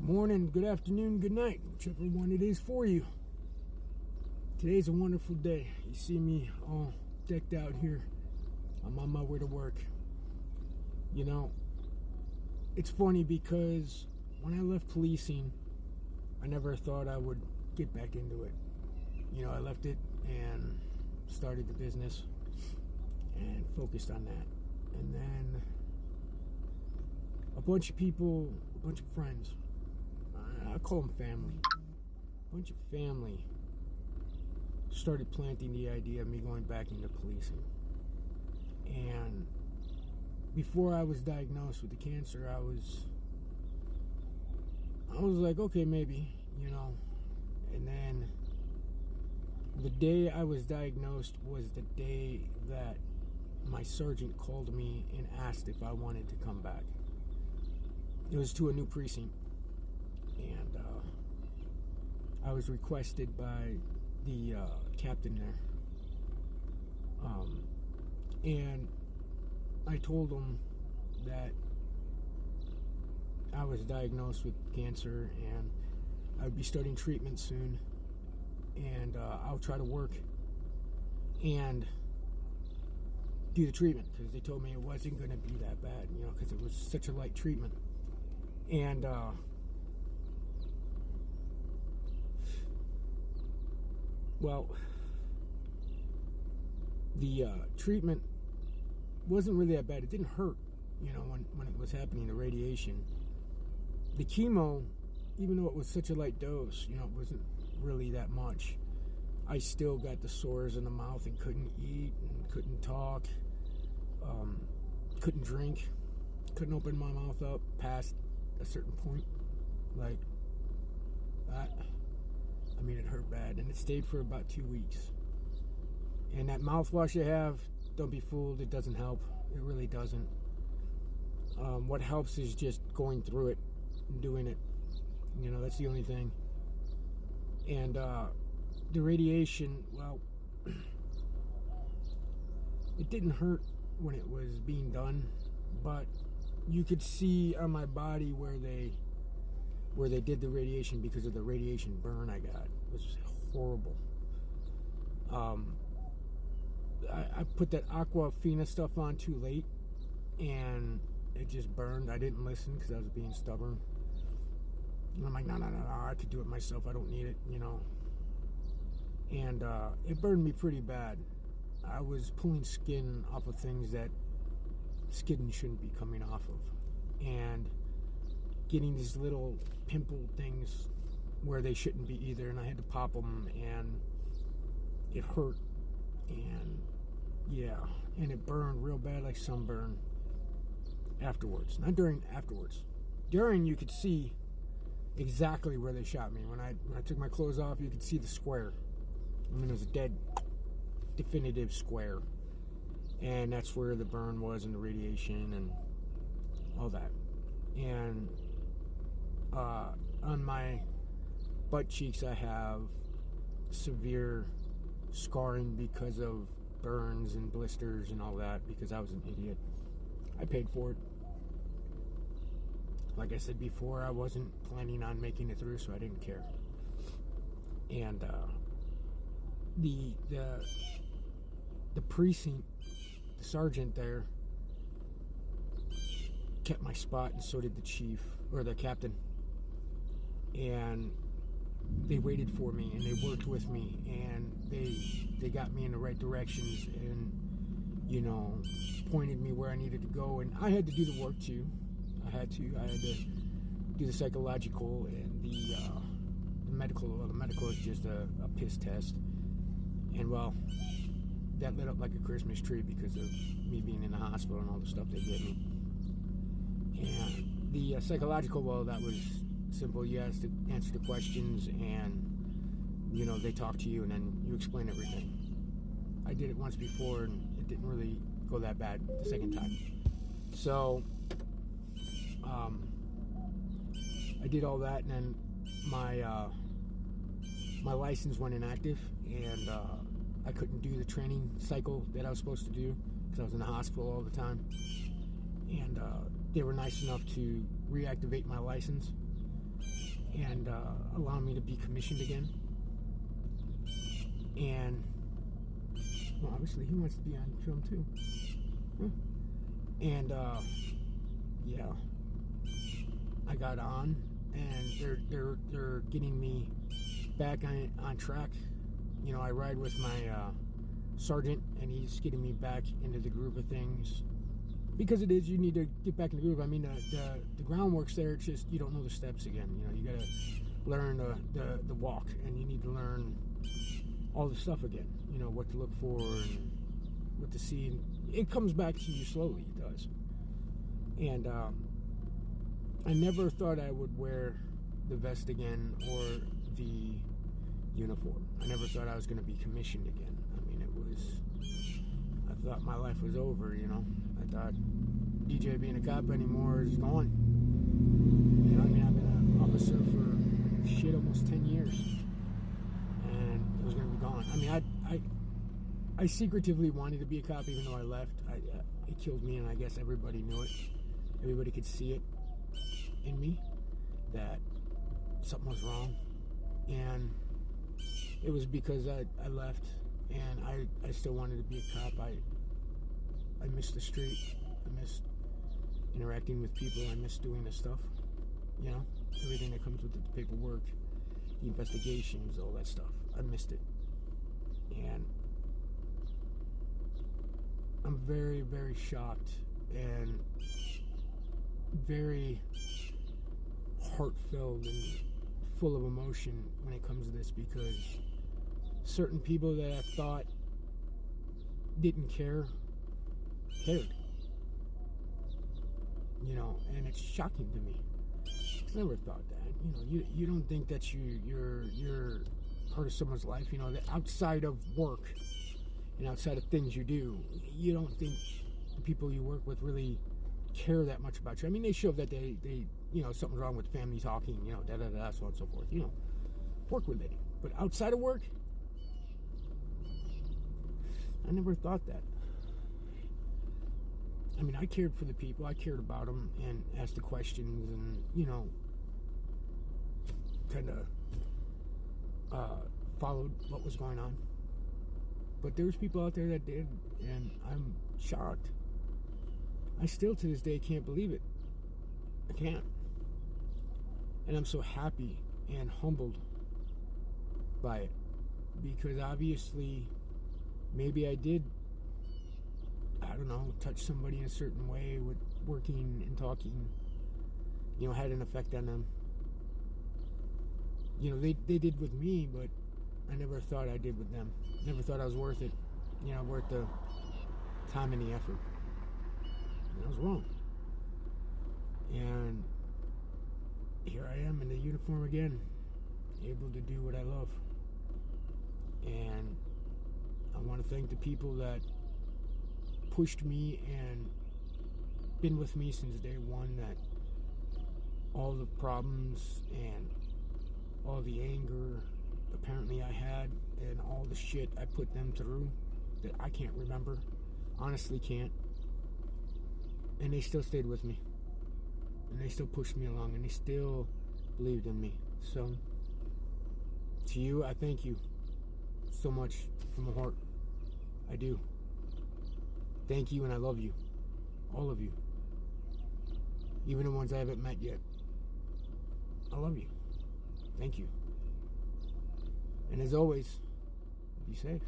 Good morning, good afternoon, good night, whichever one it is for you. Today's a wonderful day. You see me all decked out here. I'm on my way to work. You know, it's funny because when I left policing, I never thought I would get back into it. You know, I left it and started the business and focused on that. And then a bunch of people, a bunch of friends, I call them family. A bunch of family started planting the idea of me going back into policing. And before I was diagnosed with the cancer, I was like, okay, maybe, you know. And then the day I was diagnosed was the day that my sergeant called me and asked if I wanted to come back. It was to a new precinct. And I was requested by the captain there. And I told him that I was diagnosed with cancer and I'd be starting treatment soon. And I'll try to work and do the treatment because they told me it wasn't going to be that bad, you know, because it was such a light treatment. And well, the treatment wasn't really that bad. It didn't hurt, you know, when it was happening, the radiation. The chemo, even though it was such a light dose, you know, it wasn't really that much. I still got the sores in the mouth and couldn't eat and couldn't talk, couldn't drink, couldn't open my mouth up past a certain point. Like that. I mean, it hurt bad, and it stayed for about 2 weeks. And that mouthwash I have, don't be fooled, it doesn't help. It really doesn't. What helps is just going through it and doing it. You know, that's the only thing. And the radiation, well, it didn't hurt when it was being done, but you could see on my body where they did the radiation because of the radiation burn I got. It was horrible. I put that Aquafina stuff on too late, and it just burned. I didn't listen because I was being stubborn. And I'm like, no, I could do it myself. I don't need it, you know. And it burned me pretty bad. I was pulling skin off of things that skin shouldn't be coming off of. And getting these little pimple things where they shouldn't be either, and I had to pop them, and it hurt, and yeah, and it burned real bad, like sunburn afterwards. Not during, afterwards. During, you could see exactly where they shot me. When I took my clothes off, you could see the square. I mean, it was a dead, definitive square, and that's where the burn was, and the radiation, and all that. And on my butt cheeks, I have severe scarring because of burns and blisters and all that, because I was an idiot. I paid for it. Like I said before, I wasn't planning on making it through, so I didn't care. And the precinct, the sergeant there, kept my spot, and so did the chief, or the captain. And they waited for me, and they worked with me, and they got me in the right directions, and, you know, pointed me where I needed to go. And I had to do the work too. I had to do the psychological and the medical. Well, the medical is just a piss test. And well, that lit up like a Christmas tree because of me being in the hospital and all the stuff they gave me. And the psychological, well, that was simple. You asked to answer the questions, and, you know, they talk to you, and then you explain everything. I did it once before, and it didn't really go that bad the second time. So, I did all that, and then my license went inactive, and I couldn't do the training cycle that I was supposed to do because I was in the hospital all the time. And they were nice enough to reactivate my license. and allow me to be commissioned again. And well, obviously he wants to be on film too. Huh. And yeah, I got on, and they're getting me back on track. You know, I ride with my sergeant, and he's getting me back into the groove of things. Because it is, you need to get back in the groove. I mean, the groundwork's there. It's just you don't know the steps again. You know, you gotta learn the walk, and you need to learn all the stuff again. You know, what to look for and what to see. And it comes back to you slowly. It does. And I never thought I would wear the vest again or the uniform. I never thought I was going to be commissioned again. I mean, I thought my life was over, you know. I thought DJ being a cop anymore is gone. You know, I mean, I've been an officer for almost 10 years, and it was going to be gone. I mean, I secretively wanted to be a cop, even though I left. It killed me, and I guess everybody knew it. Everybody could see it in me that something was wrong, and it was because I left, and I still wanted to be a cop. I missed the street. I missed interacting with people. I missed doing this stuff. You know, everything that comes with it, the paperwork, the investigations, all that stuff. I missed it. And I'm very, very shocked and very heart-filled and full of emotion when it comes to this, because certain people that I thought didn't care cared, you know, and it's shocking to me. I never thought that. You know, you don't think that you're part of someone's life, you know, that outside of work and outside of things you do, you don't think the people you work with really care that much about you. I mean, they show that they you know, something's wrong with family talking, you know, so on and so forth, you know, work related. But outside of work, I never thought that. I mean, I cared for the people. I cared about them and asked the questions and, you know, kind of followed what was going on. But there's people out there that did, and I'm shocked. I still, to this day, can't believe it. I can't. And I'm so happy and humbled by it. Because obviously, maybe I did, I don't know, touch somebody in a certain way with working and talking, you know, had an effect on them. You know, they did with me, but I never thought I did with them. Never thought I was worth it, you know, worth the time and the effort. And I was wrong. And here I am in the uniform again, able to do what I love. And I want to thank the people that pushed me and been with me since day one, that all the problems and all the anger apparently I had and all the shit I put them through that I can't remember, honestly can't, and they still stayed with me, and they still pushed me along, and they still believed in me. So to you, I thank you so much from the heart. I do. Thank you, and I love you, all of you, even the ones I haven't met yet. I love you. Thank you. And as always, be safe.